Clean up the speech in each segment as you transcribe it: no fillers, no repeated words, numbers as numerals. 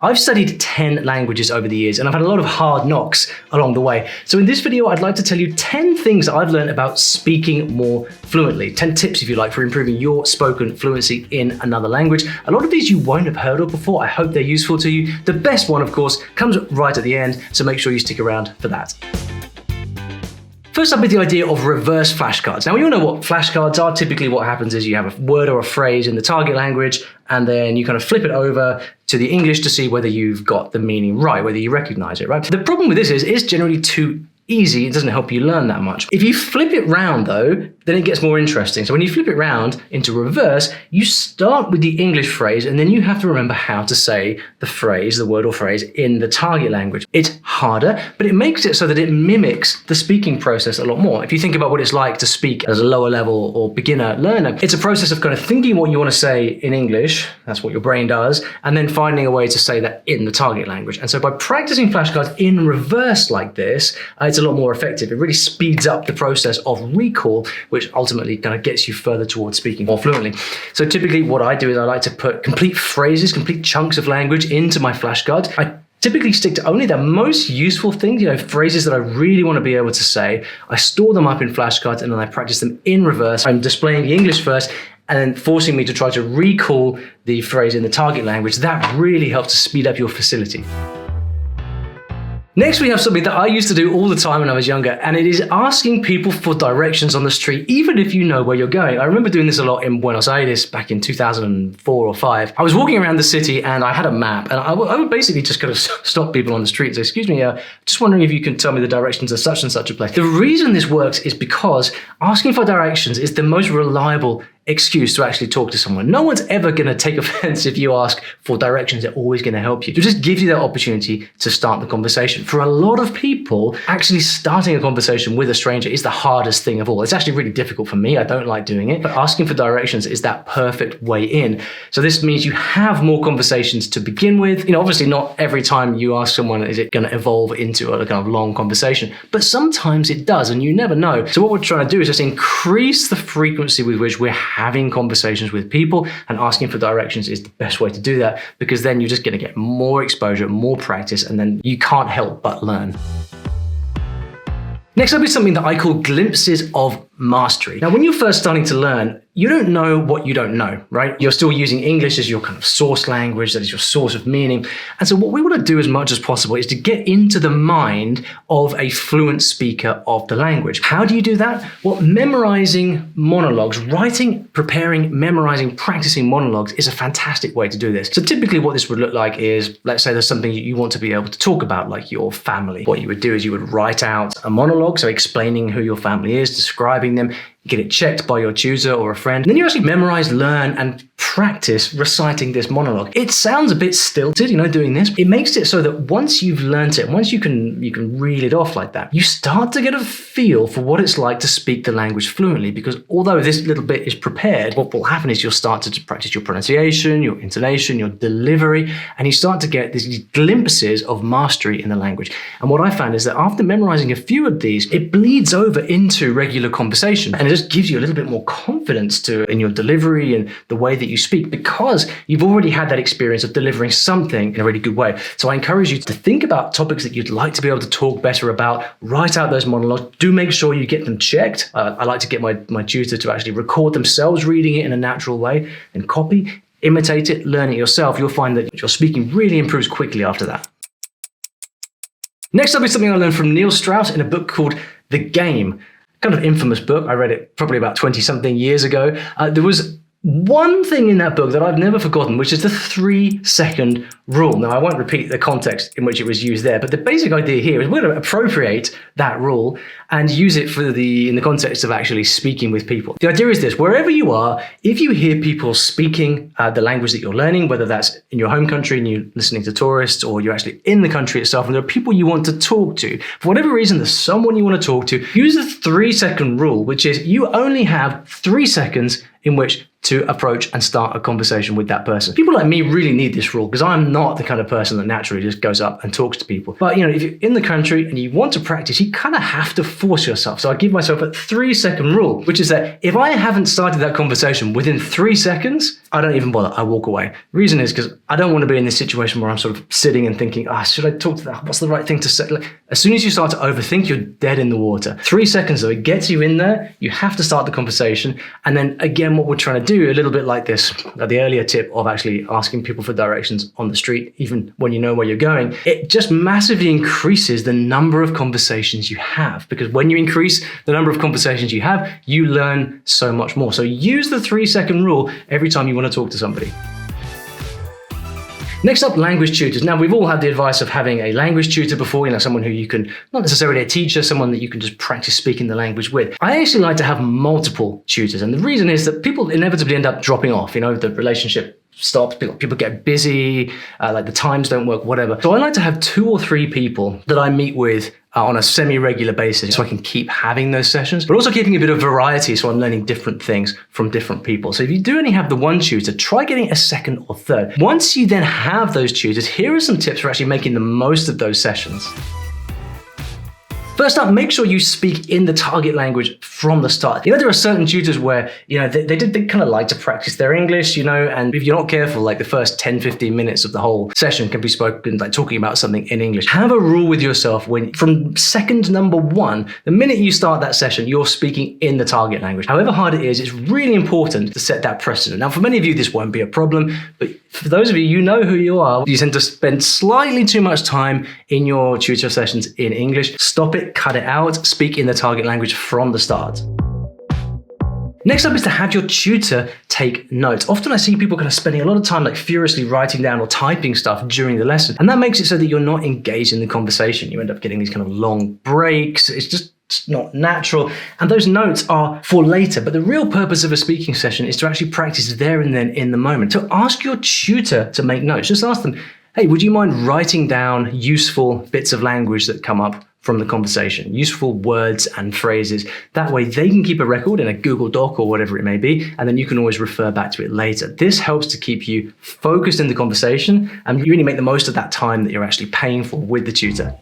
I've studied 10 languages over the years and I've had a lot of hard knocks along the way. So in this video, I'd like to tell you 10 things that I've learned about speaking more fluently. 10 tips, if you like, for improving your spoken fluency in another language. A lot of these you won't have heard of before. I hope they're useful to you. The best one, of course, comes right at the end, so make sure you stick around for that. First up with the idea of reverse flashcards. Now, we all know what flashcards are. Typically what happens is you have a word or a phrase in the target language, and then you kind of flip it over to the English to see whether you've got the meaning right, whether you recognize it, right? The problem with this is it's generally too easy. It doesn't help you learn that much. If you flip it round though, then it gets more interesting. So when you flip it round into reverse, you start with the English phrase and then you have to remember how to say the phrase, the word or phrase in the target language. It's harder, but it makes it so that it mimics the speaking process a lot more. If you think about what it's like to speak as a lower level or beginner learner, it's a process of kind of thinking what you want to say in English, that's what your brain does, and then finding a way to say that in the target language. And so by practicing flashcards in reverse like this, it's a lot more effective. It really speeds up the process of recall, which ultimately kind of gets you further towards speaking more fluently. So typically what I do is I like to put complete phrases, complete chunks of language into my flashcards. I typically stick to only the most useful things, phrases that I really want to be able to say. I store them up in flashcards and then I practice them in reverse. I'm displaying the English first and then forcing me to try to recall the phrase in the target language. That really helps to speed up your facility. Next, we have something that I used to do all the time when I was younger, and it is asking people for directions on the street, even if you know where you're going. I remember doing this a lot in Buenos Aires back in 2004 or 5. I was walking around the city and I had a map, and I would basically just kind of stop people on the street and say, excuse me, just wondering if you can tell me the directions of such and such a place. The reason this works is because asking for directions is the most reliable excuse to actually talk to someone. No one's ever going to take offense if you ask for directions. They're always going to help you. It just gives you that opportunity to start the conversation. For a lot of people, actually starting a conversation with a stranger is the hardest thing of all. It's actually really difficult for me. I don't like doing it, but asking for directions is that perfect way in. So this means you have more conversations to begin with. Obviously not every time you ask someone is it going to evolve into a kind of long conversation, but sometimes it does, and you never know. So what we're trying to do is just increase the frequency with which we're having conversations with people, and asking for directions is the best way to do that, because then you're just going to get more exposure, more practice, and then you can't help but learn. Next up is something that I call glimpses of mastery. Now, when you're first starting to learn, you don't know what you don't know, right? You're still using English as your kind of source language, that is your source of meaning. And so what we want to do as much as possible is to get into the mind of a fluent speaker of the language. How do you do that? Well, memorizing monologues, writing, preparing, memorizing, practicing monologues is a fantastic way to do this. So typically what this would look like is, let's say there's something you want to be able to talk about, like your family. What you would do is you would write out a monologue, so explaining who your family is, describing them, get it checked by your tutor or a friend. And then you actually memorize, learn, and practice reciting this monologue. It sounds a bit stilted, doing this. It makes it so that once you've learned it, once you can reel it off like that, you start to get a feel for what it's like to speak the language fluently, because although this little bit is prepared, what will happen is you'll start to practice your pronunciation, your intonation, your delivery, and you start to get these glimpses of mastery in the language. And what I found is that after memorizing a few of these, it bleeds over into regular conversation, and it just gives you a little bit more confidence in your delivery and the way that you speak, because you've already had that experience of delivering something in a really good way. So I encourage you to think about topics that you'd like to be able to talk better about, write out those monologues, do make sure you get them checked. I like to get my tutor to actually record themselves reading it in a natural way, and copy, imitate it, learn it yourself. You'll find that your speaking really improves quickly after that. Next up is something I learned from Neil Strauss in a book called The Game. Kind of infamous book. I read it probably about 20-something years ago. There was one thing in that book that I've never forgotten, which is the 3-second rule. Now, I won't repeat the context in which it was used there, but the basic idea here is we're going to appropriate that rule and use it in the context of actually speaking with people. The idea is this: wherever you are, if you hear people speaking the language that you're learning, whether that's in your home country and you're listening to tourists, or you're actually in the country itself and there are people you want to talk to, for whatever reason, there's someone you want to talk to, use the 3-second rule, which is you only have 3 seconds in which to approach and start a conversation with that person. People like me really need this rule, because I'm not the kind of person that naturally just goes up and talks to people. But if you're in the country and you want to practice, you kind of have to force yourself. So I give myself a 3-second rule, which is that if I haven't started that conversation within 3 seconds, I don't even bother. I walk away. Reason is because I don't want to be in this situation where I'm sort of sitting and thinking, should I talk to that? What's the right thing to say? Like, as soon as you start to overthink, you're dead in the water. 3 seconds though, it gets you in there. You have to start the conversation. And then again, what we're trying to do, a little bit like this, the earlier tip of actually asking people for directions on the street, even when you know where you're going, it just massively increases the number of conversations you have. Because when you increase the number of conversations you have, you learn so much more. So use the 3-second rule every time you want to talk to somebody. Next up, language tutors. Now, we've all had the advice of having a language tutor before, someone who you can, not necessarily a teacher, someone that you can just practice speaking the language with. I actually like to have multiple tutors. And the reason is that people inevitably end up dropping off. The relationship stops, people get busy, like the times don't work, whatever. So I like to have 2 or 3 people that I meet with on a semi-regular basis so I can keep having those sessions, but also keeping a bit of variety so I'm learning different things from different people. So if you do only have the 1 tutor, try getting a 2nd or 3rd. Once you then have those tutors, here are some tips for actually making the most of those sessions. First up, make sure you speak in the target language from the start. There are certain tutors where, they kind of like to practice their English, and if you're not careful, like the first 10, 15 minutes of the whole session can be spoken, like talking about something in English. Have a rule with yourself when from second number 1, the minute you start that session, you're speaking in the target language. However hard it is, it's really important to set that precedent. Now, for many of you, this won't be a problem, but for those of you, you know who you are, you tend to spend slightly too much time in your tutor sessions in English. Stop it, cut it out, speak in the target language from the start. Next up is to have your tutor take notes. Often I see people kind of spending a lot of time like furiously writing down or typing stuff during the lesson. And that makes it so that you're not engaged in the conversation. You end up getting these kind of long breaks. It's just not natural. And those notes are for later. But the real purpose of a speaking session is to actually practice there and then in the moment. So ask your tutor to make notes. Just ask them, hey, would you mind writing down useful bits of language that come up from the conversation, useful words and phrases. That way they can keep a record in a Google Doc or whatever it may be, and then you can always refer back to it later. This helps to keep you focused in the conversation, and you really make the most of that time that you're actually paying for with the tutor.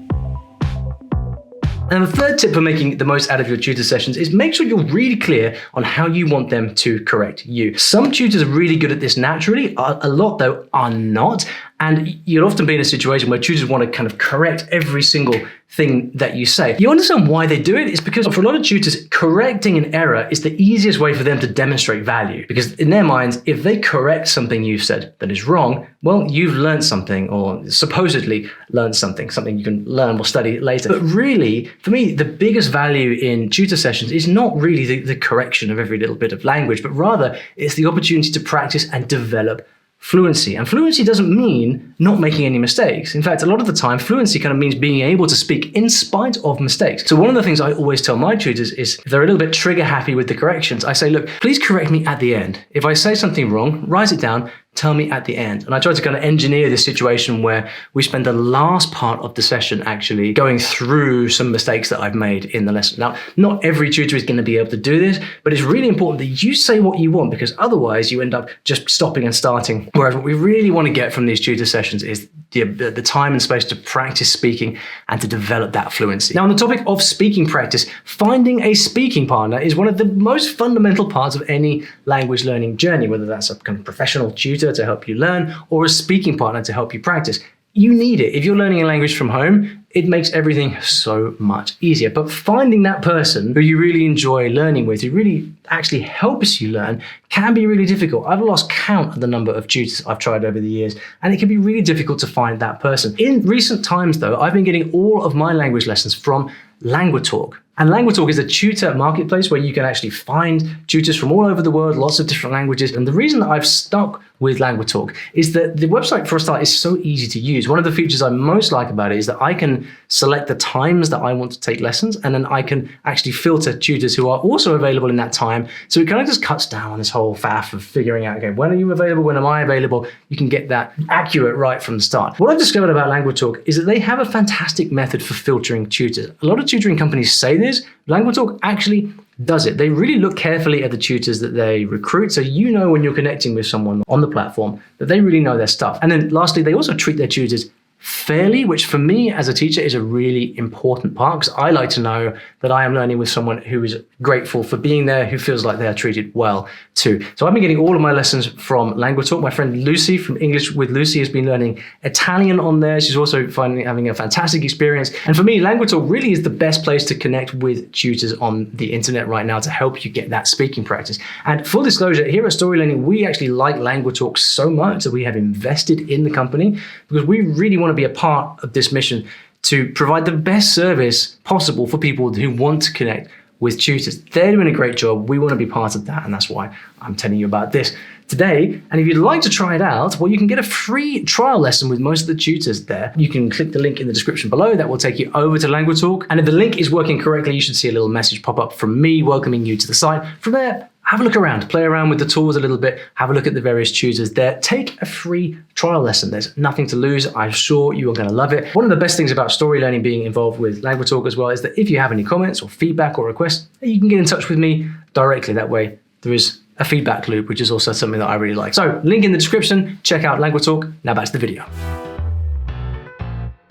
And the third tip for making the most out of your tutor sessions is make sure you're really clear on how you want them to correct you. Some tutors are really good at this naturally, a lot though are not. And you'll often be in a situation where tutors want to kind of correct every single thing that you say. You understand why they do it? It's because for a lot of tutors, correcting an error is the easiest way for them to demonstrate value. Because in their minds, if they correct something you've said that is wrong, well, you've learned something or supposedly learned something you can learn or study later. But really, for me, the biggest value in tutor sessions is not really the correction of every little bit of language, but rather it's the opportunity to practice and develop fluency. And fluency doesn't mean not making any mistakes. In fact, a lot of the time, fluency kind of means being able to speak in spite of mistakes. So one of the things I always tell my tutors is if they're a little bit trigger happy with the corrections, I say, look, please correct me at the end. If I say something wrong, write it down, tell me at the end. And I try to kind of engineer this situation where we spend the last part of the session actually going through some mistakes that I've made in the lesson. Now, not every tutor is going to be able to do this, but it's really important that you say what you want, because otherwise you end up just stopping and starting. Whereas what we really want to get from these tutor sessions is the time and space to practice speaking and to develop that fluency. Now, on the topic of speaking practice, finding a speaking partner is one of the most fundamental parts of any language learning journey, whether that's a kind of professional tutor to help you learn or a speaking partner to help you practice. You need it. If you're learning a language from home, it makes everything so much easier. But finding that person who you really enjoy learning with, who really actually helps you learn, can be really difficult. I've lost count of the number of tutors I've tried over the years, and it can be really difficult to find that person. In recent times, though, I've been getting all of my language lessons from LanguaTalk. And LanguaTalk is a tutor marketplace where you can actually find tutors from all over the world, lots of different languages. And the reason that I've stuck with LanguaTalk is that the website, for a start, is so easy to use. One of the features I most like about it is that I can select the times that I want to take lessons, and then I can actually filter tutors who are also available in that time. So it kind of just cuts down on this whole faff of figuring out, okay, when are you available? When am I available? You can get that accurate right from the start. What I've discovered about LanguaTalk is that they have a fantastic method for filtering tutors. A lot of tutoring companies say this. LanguaTalk actually does it. They really look carefully at the tutors that they recruit, so you know when you're connecting with someone on the platform that they really know their stuff. And then lastly, they also treat their tutors fairly, which for me as a teacher is a really important part, because I like to know that I am learning with someone who is grateful for being there, who feels like they are treated well too. So I've been getting all of my lessons from LanguaTalk. My friend Lucy from English with Lucy has been learning Italian on there. She's also having a fantastic experience. And for me, LanguaTalk really is the best place to connect with tutors on the internet right now to help you get that speaking practice. And full disclosure, here at StoryLearning, we actually like LanguaTalk so much that we have invested in the company, because we really want to be a part of this mission to provide the best service possible for people who want to connect with tutors. They're doing a great job. We want to be part of that, and that's why I'm telling you about this today. And if you'd like to try it out, well, you can get a free trial lesson with most of the tutors there. You can click the link in the description below. That will take you over to LanguaTalk. And if the link is working correctly, you should see a little message pop up from me welcoming you to the site. From there, have a look around, play around with the tools a little bit, have a look at the various tutors there. Take a free trial lesson. There's nothing to lose. I'm sure you are going to love it. One of the best things about StoryLearning being involved with LanguaTalk as well is that if you have any comments or feedback or requests, you can get in touch with me directly. That way there is a feedback loop, which is also something that I really like. So link in the description, check out LanguaTalk. Now back to the video.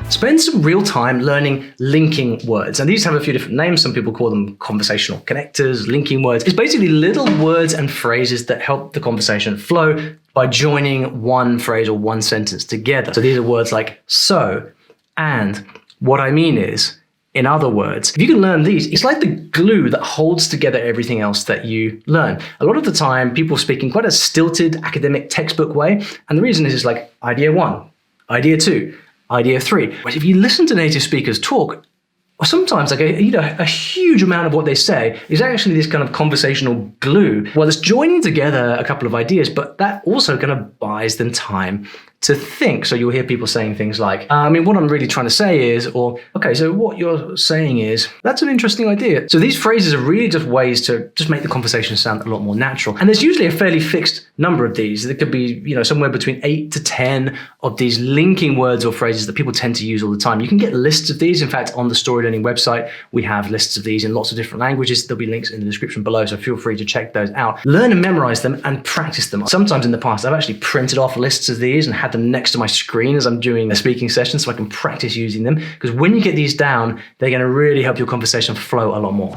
Spend some real time learning linking words. And these have a few different names. Some people call them conversational connectors, linking words. It's basically little words and phrases that help the conversation flow by joining one phrase or one sentence together. So these are words like so, and, what I mean is, in other words. If you can learn these, it's like the glue that holds together everything else that you learn. A lot of the time, people speak in quite a stilted academic textbook way. And the reason is it's like idea 1, idea 2, idea 3. But if you listen to native speakers talk, or sometimes like a huge amount of what they say is actually this kind of conversational glue. Well, it's joining together a couple of ideas, but that also kind of buys them time to think. So you'll hear people saying things like, what I'm really trying to say is, or, okay, so what you're saying is, that's an interesting idea. So these phrases are really just ways to just make the conversation sound a lot more natural. And there's usually a fairly fixed number of these. There could be, somewhere between 8 to 10 of these linking words or phrases that people tend to use all the time. You can get lists of these. In fact, on the StoryLearning website, we have lists of these in lots of different languages. There'll be links in the description below, so feel free to check those out. Learn and memorize them and practice them. Sometimes in the past, I've actually printed off lists of these and had them next to my screen as I'm doing a speaking session so I can practice using them. Because when you get these down, they're going to really help your conversation flow a lot more.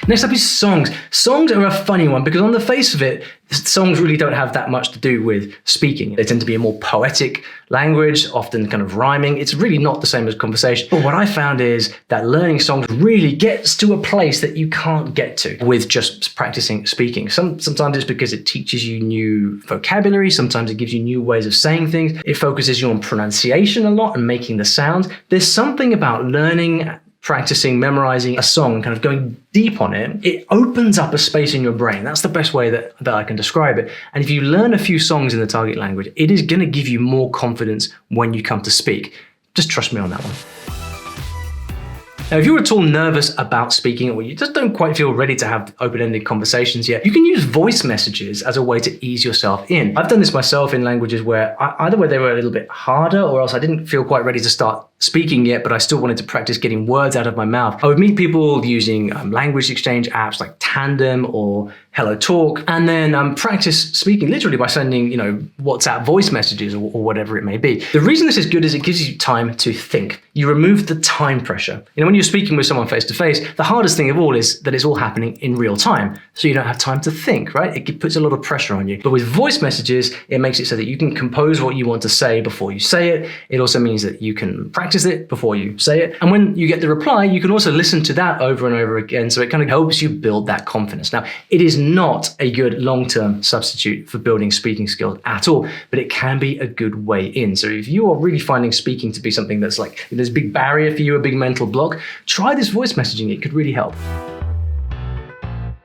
Next up is songs. Songs are a funny one because on the face of it, songs really don't have that much to do with speaking. They tend to be a more poetic language, often kind of rhyming. It's really not the same as conversation. But what I found is that learning songs really gets to a place that you can't get to with just practicing speaking. Sometimes it's because it teaches you new vocabulary. Sometimes it gives you new ways of saying things. It focuses you on pronunciation a lot and making the sounds. There's something about learning, practicing, memorizing a song, kind of going deep on it. It opens up a space in your brain. That's the best way that I can describe it. And if you learn a few songs in the target language, it is going to give you more confidence when you come to speak. Just trust me on that one. Now, if you're at all nervous about speaking or you just don't quite feel ready to have open-ended conversations yet, you can use voice messages as a way to ease yourself in. I've done this myself in languages where either way they were a little bit harder or else I didn't feel quite ready to start speaking yet, but I still wanted to practice getting words out of my mouth. I would meet people using language exchange apps like Tandem or HelloTalk, and then practice speaking literally by sending, WhatsApp voice messages or whatever it may be. The reason this is good is it gives you time to think. You remove the time pressure. When you're speaking with someone face to face, the hardest thing of all is that it's all happening in real time. So you don't have time to think, right? It puts a lot of pressure on you. But with voice messages, it makes it so that you can compose what you want to say before you say it. It also means that you can practice it before you say it. And when you get the reply, you can also listen to that over and over again. So it kind of helps you build that confidence. Now, it is not a good long-term substitute for building speaking skills at all, but it can be a good way in. So if you are really finding speaking to be something that's like, there's a big barrier for you, a big mental block, try this voice messaging. It could really help.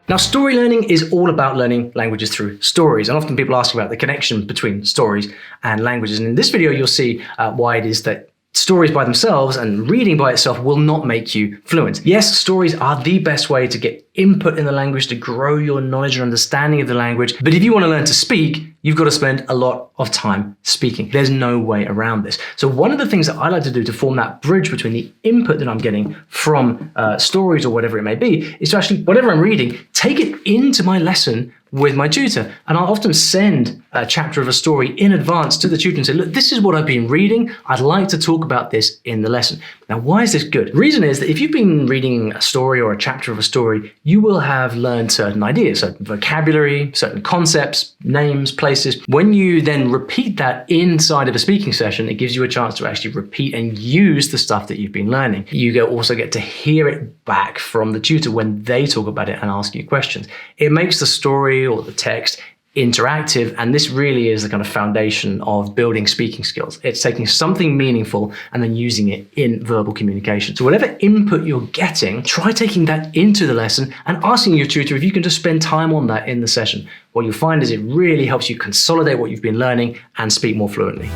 Now, story learning is all about learning languages through stories. And often people ask about the connection between stories and languages. And in this video, you'll see why it is that stories by themselves and reading by itself will not make you fluent. Yes, stories are the best way to get input in the language, to grow your knowledge and understanding of the language. But if you want to learn to speak, you've got to spend a lot of time speaking. There's no way around this. So one of the things that I like to do to form that bridge between the input that I'm getting from stories or whatever it may be, is to actually, whatever I'm reading, take it into my lesson with my tutor. And I'll often send a chapter of a story in advance to the tutor and say, look, this is what I've been reading. I'd like to talk about this in the lesson. Now, why is this good? The reason is that if you've been reading a story or a chapter of a story, you will have learned certain ideas, certain vocabulary, certain concepts, names, places. When you then repeat that inside of a speaking session, it gives you a chance to actually repeat and use the stuff that you've been learning. You also get to hear it back from the tutor when they talk about it and ask you questions. It makes the story or the text interactive, and this really is the kind of foundation of building speaking skills. It's taking something meaningful and then using it in verbal communication. So whatever input you're getting, try taking that into the lesson and asking your tutor if you can just spend time on that in the session. What you'll find is it really helps you consolidate what you've been learning and speak more fluently.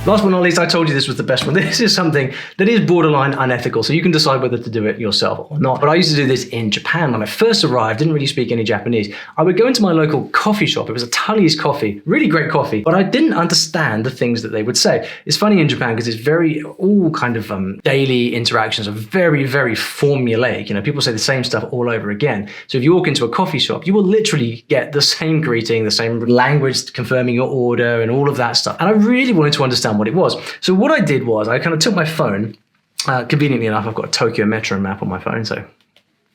Last but not least, I told you this was the best one. This is something that is borderline unethical, so you can decide whether to do it yourself or not. But I used to do this in Japan. When I first arrived, didn't really speak any Japanese. I would go into my local coffee shop. It was a Tully's coffee, really great coffee, but I didn't understand the things that they would say. It's funny in Japan because it's all kind of daily interactions are very, very formulaic. People say the same stuff all over again. So if you walk into a coffee shop, you will literally get the same greeting, the same language confirming your order and all of that stuff. And I really wanted to understand what it was. So what I did was I kind of took my phone, conveniently enough, I've got a Tokyo Metro map on my phone, so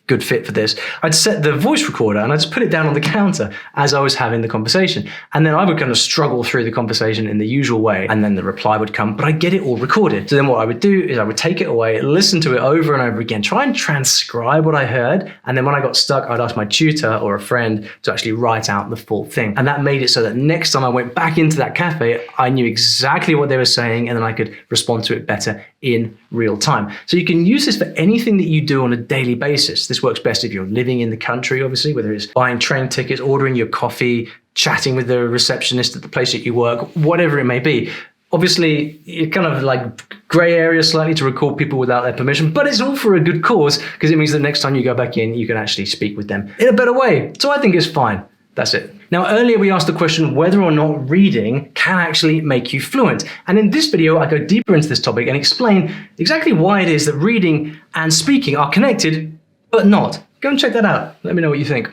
good fit for this. I'd set the voice recorder and I just put it down on the counter as I was having the conversation. And then I would kind of struggle through the conversation in the usual way, and then the reply would come, but I'd get it all recorded. So then what I would do is I would take it away, listen to it over and over again, try and transcribe what I heard. And then when I got stuck, I'd ask my tutor or a friend to actually write out the full thing. And that made it so that next time I went back into that cafe, I knew exactly what they were saying and then I could respond to it better in real time. So you can use this for anything that you do on a daily basis. This works best if you're living in the country, obviously, whether it's buying train tickets, ordering your coffee, chatting with the receptionist at the place that you work, whatever it may be. Obviously, you're kind of like gray area slightly to record people without their permission, but it's all for a good cause because it means that next time you go back in, you can actually speak with them in a better way. So I think it's fine. That's it. Now, earlier we asked the question whether or not reading can actually make you fluent. And in this video, I go deeper into this topic and explain exactly why it is that reading and speaking are connected, but not. Go and check that out. Let me know what you think.